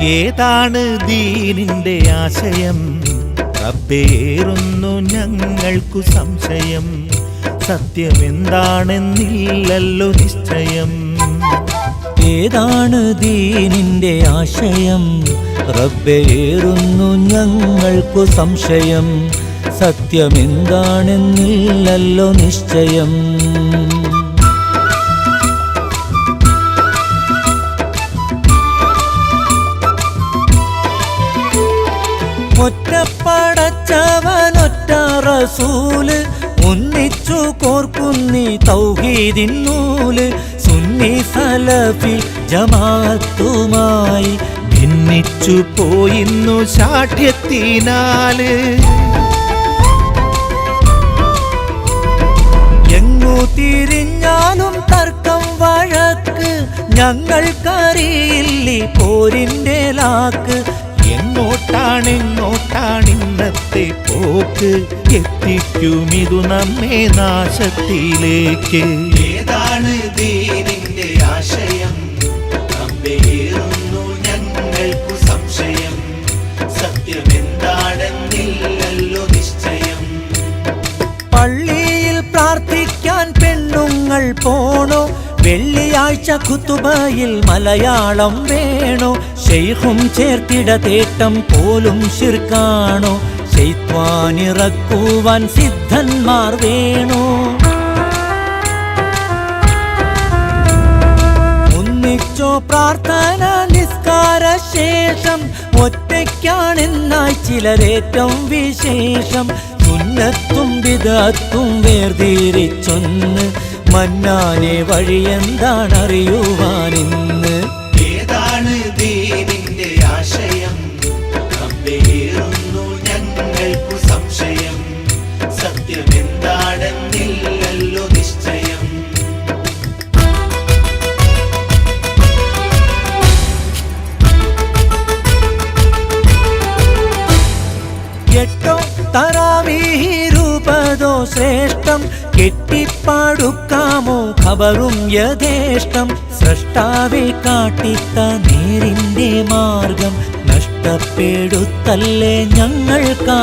ഏതാണ് ദീനിന്റെ ആശയം? റബ്ബേറുന്നു ഞങ്ങൾക്കു സംശയം. സത്യമെന്താണെന്നില്ലല്ലോ നിശ്ചയം. ഏതാണ് ദീനിന്റെ ആശയം? റബ്ബേറുന്നു ഞങ്ങൾക്കു സംശയം. സത്യമെന്താണെന്നില്ലല്ലോ നിശ്ചയം. ഒറ്റപ്പടച്ചവനൊറ്റ റസൂല്, ഒന്നിച്ചു കോർക്കുന്നീ തൗഹീദിൻ നൂല്. സുന്നി സലഫി ജമാഅത്തുമായി ഭിന്നിച്ചു പോയിന്നു ശാഠ്യത്തിനാല്. എങ്ങു തിരിഞ്ഞാലും തർക്കം വഴക്ക്, ഞങ്ങൾക്കറിയില്ലേ പോരിന്റെ ലാക്ക്. എങ്ങോട്ടാണിന്നത്തെ പോക്ക്? എത്തിക്കുമിതു നമ്മെ നാശത്തിലേക്ക്. ഏതാണ് ദീനിന്റെ ആശയം? റബ്ബേറുന്നു ഞങ്ങൾക്കു സംശയം. സത്യമെന്താണെന്നില്ലല്ലോ നിശ്ചയം. പള്ളിയിൽ പ്രാർത്ഥിക്കാൻ പെണ്ണുങ്ങൾ പോണോ? വെള്ളിയാഴ്ച ഖുതുബയിൽ മലയാളം വേണോ? ശൈഖും ചേർത്തിട തേട്ടം പോലും ശിർക്കാണോ? ശൈത്വാനിറക്കുവാൻ സിദ്ധന്മാർ വേണോ? ഒന്നിച്ചോ പ്രാർത്ഥന നിസ്കാര ശേഷം, ഒറ്റയ്ക്കാണെന്നാൽ ചിലരേറ്റം വിശേഷം. സുന്നത്തും ബിദ്അത്തും വേർതിരിച്ചൊന്ന്, മന്നാനെ വഴിയെന്താണറിയുവാനിന്ന്. ഏതാണ് ദീനിന്റെ ആശയം? റബ്ബേറുന്നു ഞങ്ങൾക്കു സംശയം. സത്യമെന്താണെന്നില്ലല്ലോ നിശ്ചയം. എട്ടോ തറാവീഹ് 20 ശ്രേഷ്ഠം, കെട്ടിപ്പാടുക്കാമോ ഖബറും യഥേഷ്ടം. സ്രഷ്ടാവെ കാട്ടിത്ത നേരിന്റെ മാർഗം, നഷ്ടപ്പെടുത്തല്ലേ ഞങ്ങൾക്കാ